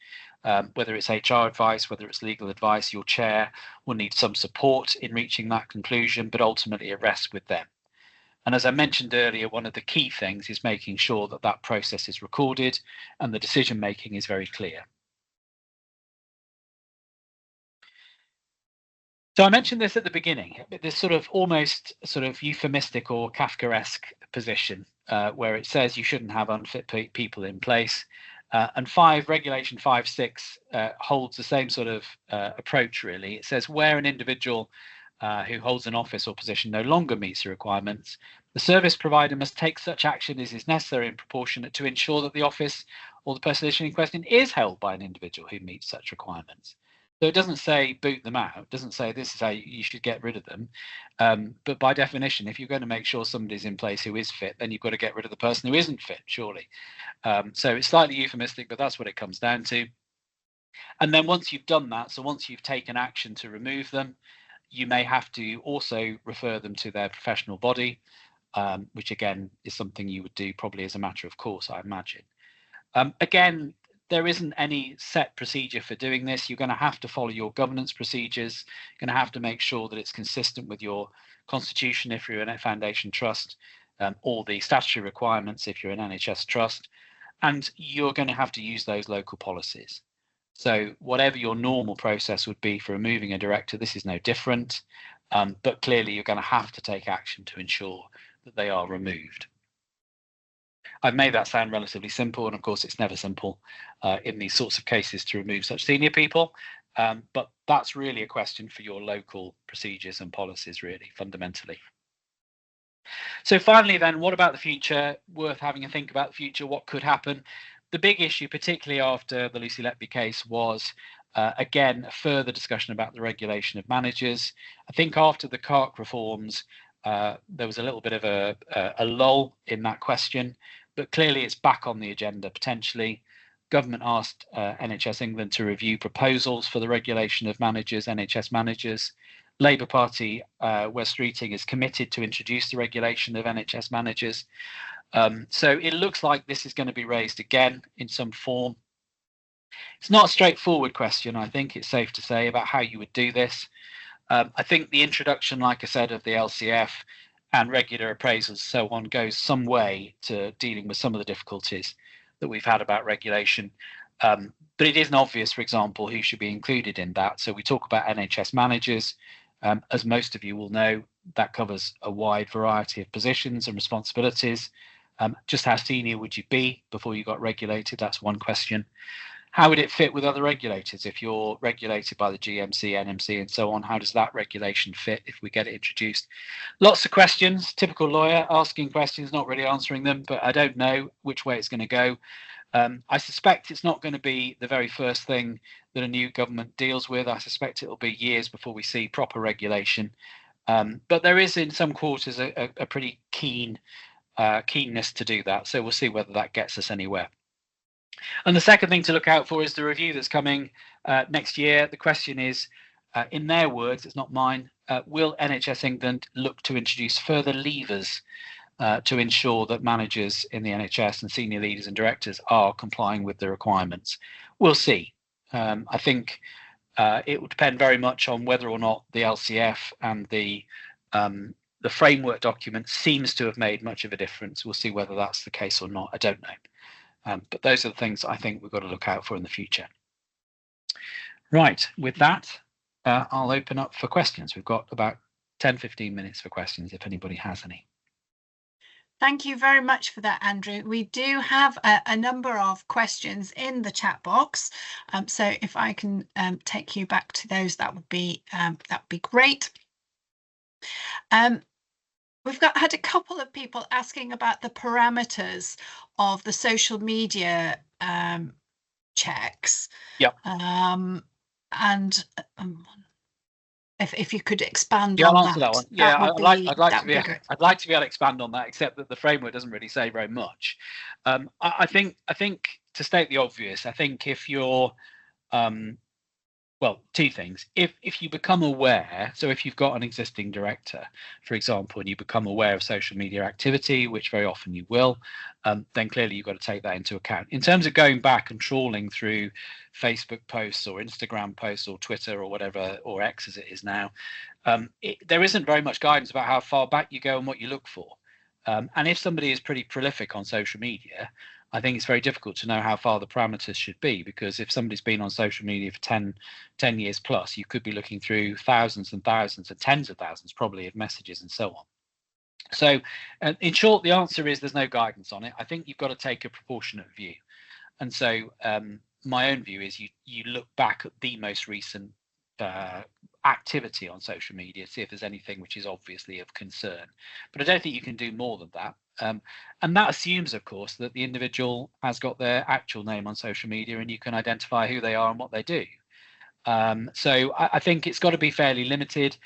S1: whether it's HR advice, whether it's legal advice, your chair will need some support in reaching that conclusion, but ultimately it rests with them. And as I mentioned earlier, one of the key things is making sure that that process is recorded and the decision making is very clear. So I mentioned this at the beginning, this sort of almost sort of euphemistic or Kafkaesque position where it says you shouldn't have unfit people in place. And Regulation 5.6 holds the same sort of approach, really. It says where an individual who holds an office or position no longer meets the requirements, the service provider must take such action as is necessary and proportionate to ensure that the office or the position in question is held by an individual who meets such requirements. So it doesn't say boot them out, it doesn't say this is how you should get rid of them. But by definition, if you're going to make sure somebody's in place who is fit, then you've got to get rid of the person who isn't fit, surely. So it's slightly euphemistic, but that's what it comes down to. And then once you've done that, so once you've taken action to remove them, you may have to also refer them to their professional body, which again is something you would do probably as a matter of course, I imagine. Again, there isn't any set procedure for doing this. You're going to have to follow your governance procedures. You're going to have to make sure that it's consistent with your constitution if you're a foundation trust, or the statutory requirements if you're an NHS trust. And you're going to have to use those local policies. So whatever your normal process would be for removing a director, this is no different. But clearly you're going to have to take action to ensure that they are removed. I've made that sound relatively simple, and of course it's never simple in these sorts of cases to remove such senior people, but that's really a question for your local procedures and policies, really, fundamentally. So finally then, what about the future? Worth having a think about the future, what could happen? The big issue, particularly after the Lucy Letby case, was again a further discussion about the regulation of managers. I think after the CARC reforms, there was a little bit of a lull in that question, but clearly it's back on the agenda potentially. Government asked NHS England to review proposals for the regulation of managers, NHS managers. Labour Party, Wes Streeting, is committed to introduce the regulation of NHS managers. So it looks like this is going to be raised again in some form. It's not a straightforward question, I think it's safe to say, about how you would do this. I think the introduction, like I said, of the LCF and regular appraisals and so on goes some way to dealing with some of the difficulties that we've had about regulation. But it isn't obvious, for example, who should be included in that. So we talk about NHS managers. As most of you will know, that covers a wide variety of positions and responsibilities. Just how senior would you be before you got regulated? That's one question. How would it fit with other regulators? If you're regulated by the GMC, NMC, and so on, how does that regulation fit if we get it introduced? Lots of questions, typical lawyer asking questions, not really answering them, but I don't know which way it's going to go. I suspect it's not going to be the very first thing that a new government deals with. I suspect it'll be years before we see proper regulation. But there is in some quarters a pretty keenness to do that. So we'll see whether that gets us anywhere. And the second thing to look out for is the review that's coming next year. The question is, in their words, it's not mine, will NHS England look to introduce further levers to ensure that managers in the NHS and senior leaders and directors are complying with the requirements? We'll see. I think it will depend very much on whether or not the LCF and the framework document seems to have made much of a difference. We'll see whether that's the case or not. I don't know. But those are the things I think we've got to look out for in the future. Right, with that, I'll open up for questions. We've got about 10-15 minutes for questions if anybody has any.
S2: Thank you very much for that, Andrew. We do have a number of questions in the chat box. So if I can take you back to those, that would be great. We've had a couple of people asking about the parameters of the social media checks.
S1: Yeah.
S2: And if you could expand
S1: on
S2: that.
S1: I'll answer that one. Yeah, I'd like to be able to expand on that, except that the framework doesn't really say very much. I think to state the obvious, I think if you're well, two things. If you become aware, so if you've got an existing director, for example, and you become aware of social media activity, which very often you will, then clearly you've got to take that into account. In terms of going back and trawling through Facebook posts or Instagram posts or Twitter or whatever, or X as it is now, there isn't very much guidance about how far back you go and what you look for. And if somebody is pretty prolific on social media, I think it's very difficult to know how far the parameters should be, because if somebody's been on social media for 10 years plus, you could be looking through thousands and thousands and tens of thousands probably of messages and so on. So in short, the answer is there's no guidance on it. I think you've got to take a proportionate view. And so my own view is you look back at the most recent activity on social media, see if there's anything which is obviously of concern. But I don't think you can do more than that. And that assumes, of course, that the individual has got their actual name on social media and you can identify who they are and what they do. So I think it's got to be fairly limited.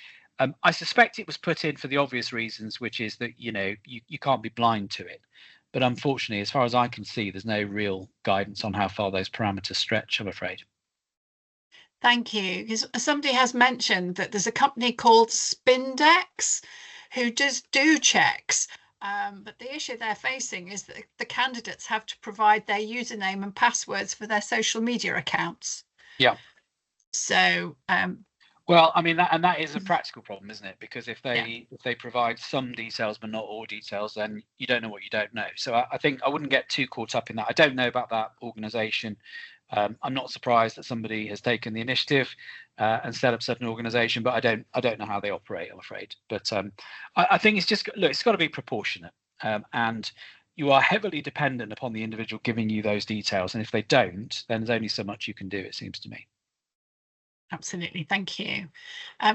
S1: I suspect it was put in for the obvious reasons, which is that, you can't be blind to it. But unfortunately, as far as I can see, there's no real guidance on how far those parameters stretch, I'm afraid.
S2: Thank you. Because somebody has mentioned that there's a company called Spindex who just do checks. But the issue they're facing is that the candidates have to provide their username and passwords for their social media accounts.
S1: Yeah.
S2: So
S1: well, I mean, that is a practical problem, isn't it? Because if they provide some details but not all details, then you don't know what you don't know. So I think I wouldn't get too caught up in that. I don't know about that organisation. I'm not surprised that somebody has taken the initiative and set up such an organisation, but I don't know how they operate, I'm afraid. But I think it's got to be proportionate, and you are heavily dependent upon the individual giving you those details. And if they don't, then there's only so much you can do, it seems to me.
S2: Absolutely, thank you.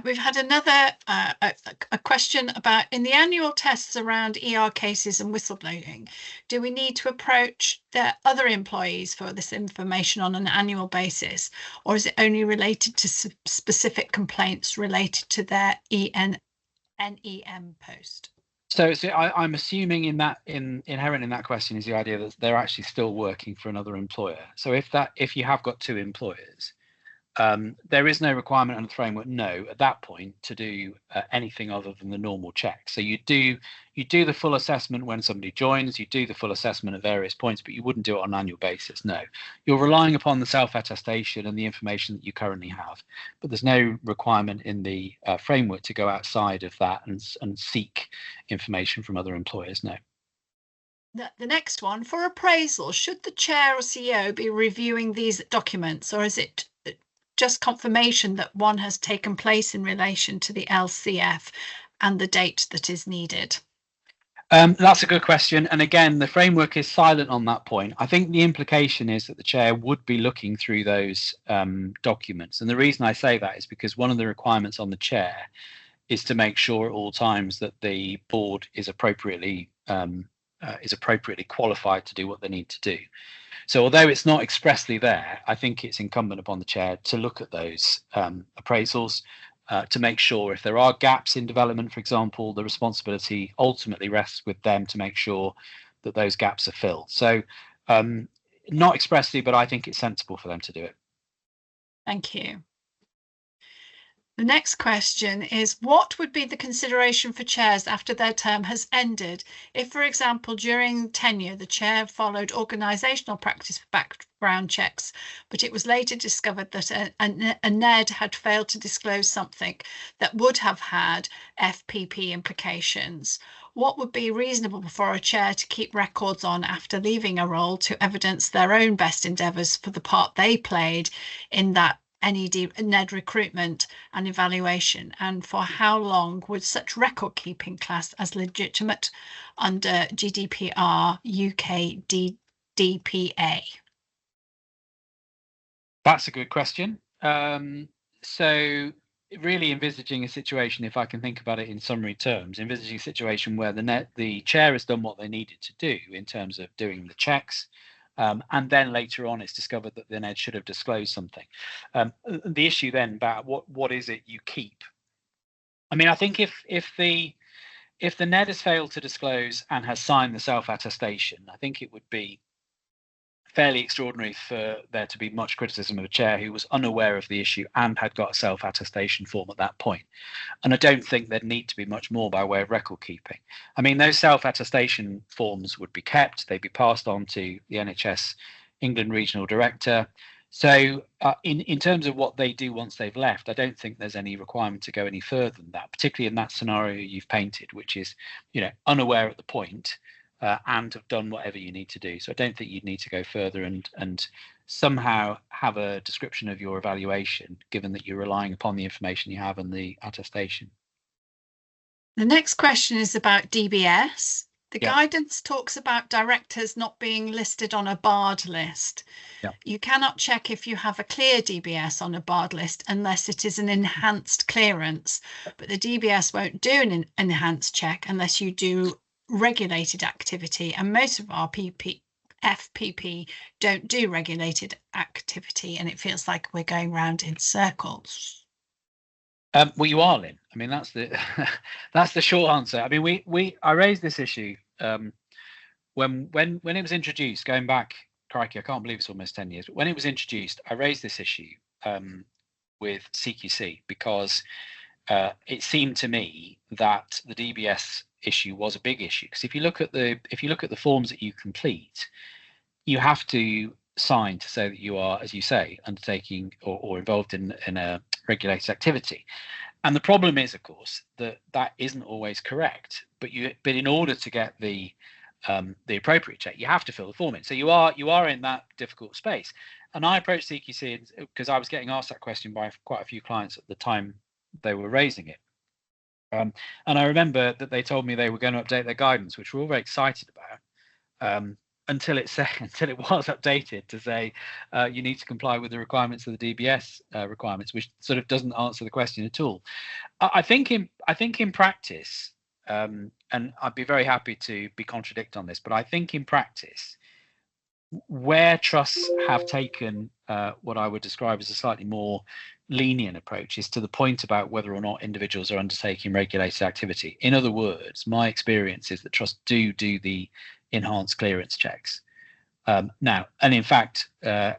S2: We've had another a question about, in the annual tests around ER cases and whistleblowing, do we need to approach the other employees for this information on an annual basis, or is it only related to specific complaints related to their NEM post?
S1: So I'm assuming inherent in that question is the idea that they're actually still working for another employer. So if you have got two employers, there is no requirement under the framework, at that point, to do anything other than the normal check. So you do the full assessment when somebody joins, you do the full assessment at various points, but you wouldn't do it on an annual basis. No, you're relying upon the self-attestation and the information that you currently have, but there's no requirement in the framework to go outside of that and seek information from other employers. No.
S2: The next one, for appraisal, should the chair or CEO be reviewing these documents, or is it just confirmation that one has taken place in relation to the LCF and the date that is needed?
S1: That's a good question. And again, the framework is silent on that point. I think the implication is that the chair would be looking through those documents. And the reason I say that is because one of the requirements on the chair is to make sure at all times that the board is appropriately qualified to do what they need to do. So although it's not expressly there, I think it's incumbent upon the chair to look at those appraisals to make sure if there are gaps in development, for example, the responsibility ultimately rests with them to make sure that those gaps are filled. So not expressly, but I think it's sensible for them to do it.
S2: Thank you. The next question is, what would be the consideration for chairs after their term has ended? If, for example, during tenure, the chair followed organisational practice for background checks, but it was later discovered that a NED had failed to disclose something that would have had FPP implications. What would be reasonable for a chair to keep records on after leaving a role to evidence their own best endeavours for the part they played in that NED recruitment and evaluation, and for how long would such record keeping class as legitimate under GDPR UK DPA?
S1: That's a good question. So really envisaging a situation, if I can think about it in summary terms, envisaging a situation where the chair has done what they needed to do in terms of doing the checks, and then later on it's discovered that the NED should have disclosed something. The issue then about what is it you keep? I mean, I think if the NED has failed to disclose and has signed the self-attestation, I think it would be fairly extraordinary for there to be much criticism of a chair who was unaware of the issue and had got a self-attestation form at that point. And I don't think there'd need to be much more by way of record keeping. I mean, those self-attestation forms would be kept, they'd be passed on to the NHS England Regional Director. So in terms of what they do once they've left, I don't think there's any requirement to go any further than that, particularly in that scenario you've painted, which is, unaware at the point and have done whatever you need to do. So I don't think you'd need to go further and somehow have a description of your evaluation, given that you're relying upon the information you have and the attestation.
S2: The next question is about DBS. The
S1: Yeah.
S2: guidance talks about directors not being listed on a barred list.
S1: Yeah.
S2: You cannot check if you have a clear DBS on a barred list unless it is an enhanced clearance, but the DBS won't do an enhanced check unless you do regulated activity, and most of our FPP don't do regulated activity, and it feels like we're going round in circles.
S1: Well, you are, Lynn. I mean, that's the that's the short answer. I mean, I raised this issue when it was introduced, going back, crikey, I can't believe it's almost 10 years. But when it was introduced, I raised this issue with CQC because it seemed to me that the DBS issue was a big issue. Because if you look at the forms that you complete, you have to sign to say that you are, as you say, undertaking or involved in a regulated activity. And the problem is, of course, that isn't always correct. But in order to get the appropriate check, you have to fill the form in. So you are in that difficult space. And I approached CQC because I was getting asked that question by quite a few clients at the time they were raising it. And I remember that they told me they were going to update their guidance, which we're all very excited about. Until it was updated to say you need to comply with the requirements of the DBS requirements, which sort of doesn't answer the question at all. I think in practice, and I'd be very happy to be contradict on this, but I think in practice, where trusts have taken what I would describe as a slightly more lenient approach is to the point about whether or not individuals are undertaking regulated activity. In other words, my experience is that trusts do the enhanced clearance checks now, and in fact I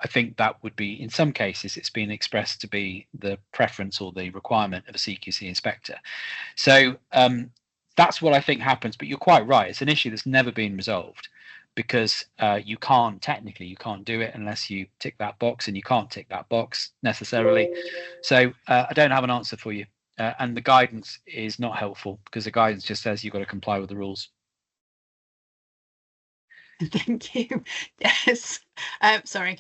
S1: think that would be, in some cases, it's been expressed to be the preference or the requirement of a CQC inspector. So that's what I think happens. But you're quite right, it's an issue that's never been resolved, because you can't do it unless you tick that box, and you can't tick that box necessarily. So I don't have an answer for you, and the guidance is not helpful, because the guidance just says you've got to comply with the rules.
S2: Thank you. Yes. Sorry.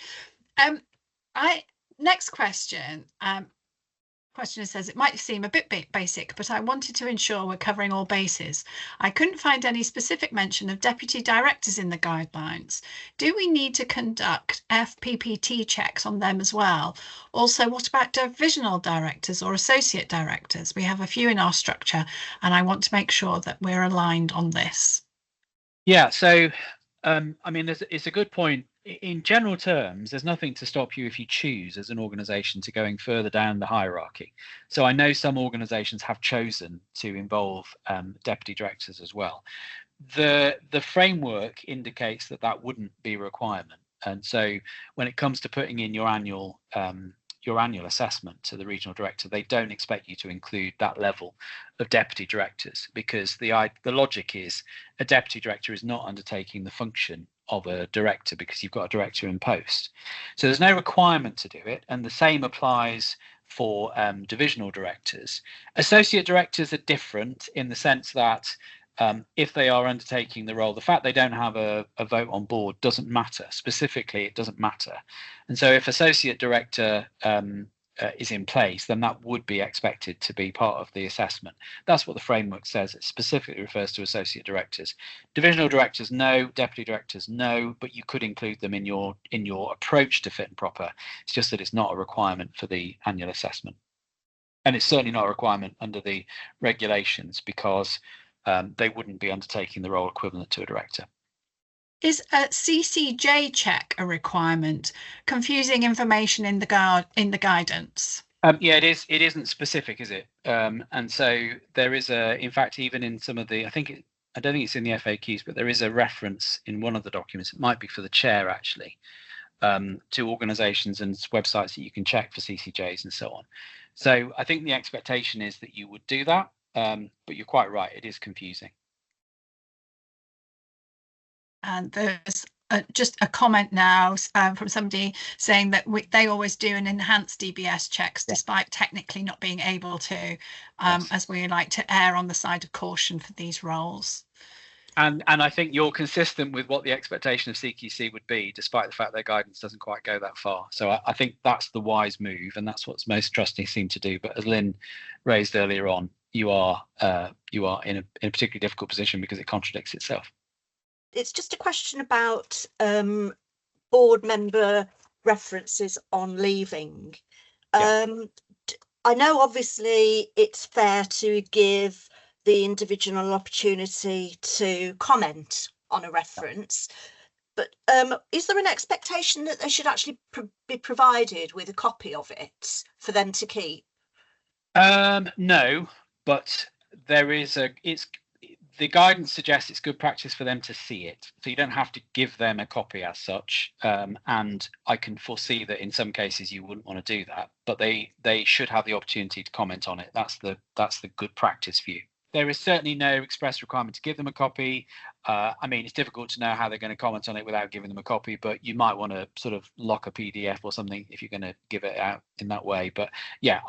S2: Next question. Questioner says, it might seem a bit basic, but I wanted to ensure we're covering all bases. I couldn't find any specific mention of deputy directors in the guidelines. Do we need to conduct FPPT checks on them as well? Also, what about divisional directors or associate directors? We have a few in our structure, and I want to make sure that we're aligned on this.
S1: Yeah, so I mean, it's a good point. In general terms, there's nothing to stop you if you choose as an organization to going further down the hierarchy. So I know some organizations have chosen to involve deputy directors as well. The framework indicates that wouldn't be a requirement. And so when it comes to putting in your annual assessment to the regional director, they don't expect you to include that level of deputy directors, because the logic is a deputy director is not undertaking the function of a director, because you've got a director in post. So there's no requirement to do it, and the same applies for divisional directors. Associate directors are different in the sense that if they are undertaking the role, the fact they don't have a vote on board doesn't matter. Specifically, it doesn't matter. And so if associate director is in place, then that would be expected to be part of the assessment. That's what the framework says. It specifically refers to associate directors. Divisional directors, no. Deputy directors, no. But you could include them in your approach to fit and proper. It's just that it's not a requirement for the annual assessment. And it's certainly not a requirement under the regulations, because they wouldn't be undertaking the role equivalent to a director.
S2: Is a CCJ check a requirement? Confusing information in the guidance.
S1: Yeah, it is. It isn't specific, is it? And so there is in fact, even in some of the, I don't think it's in the FAQs, but there is a reference in one of the documents. It might be for the chair actually, to organisations and websites that you can check for CCJs and so on. So I think the expectation is that you would do that, but you're quite right. It is confusing.
S2: And there's just a comment now from somebody saying that they always do an enhanced DBS checks despite technically not being able to, as we like to err on the side of caution for these roles.
S1: And I think you're consistent with what the expectation of CQC would be, despite the fact their guidance doesn't quite go that far. So I think that's the wise move, and that's what most trustees seem to do. But as Lynn raised earlier on, you are in a particularly difficult position because it contradicts itself.
S3: It's just a question about board member references on leaving. I know obviously it's fair to give the individual an opportunity to comment on a reference, but is there an expectation that they should actually be provided with a copy of it for them to keep?
S1: No, but there is the guidance suggests it's good practice for them to see it, so you don't have to give them a copy as such. And I can foresee that in some cases you wouldn't want to do that, but they should have the opportunity to comment on it. That's the good practice view. There is certainly no express requirement to give them a copy. I mean, it's difficult to know how they're going to comment on it without giving them a copy, but you might want to sort of lock a PDF or something if you're going to give it out in that way. But yeah,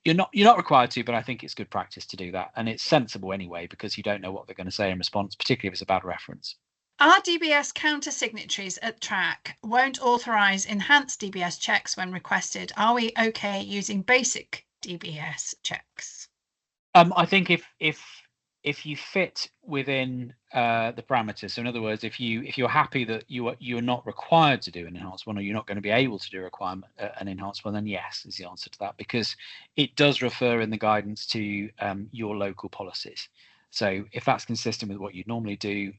S1: you're not required to, but I think it's good practice to do that, and it's sensible anyway because you don't know what they're going to say in response, particularly if it's a bad reference.
S2: Our DBS counter signatories at track won't authorise enhanced DBS checks when requested. Are we okay using basic DBS checks?
S1: I think if you fit within the parameters, so in other words, if you're happy that you're not required to do an enhanced one, or you're not going to be able to do an enhanced one, then yes is the answer to that, because it does refer in the guidance to your local policies. So if that's consistent with what you'd normally do,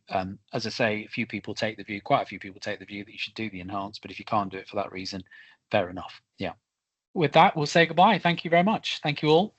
S1: as I say, quite a few people take the view that you should do the enhanced, but if you can't do it for that reason, fair enough. Yeah. With that, we'll say goodbye. Thank you very much. Thank you all.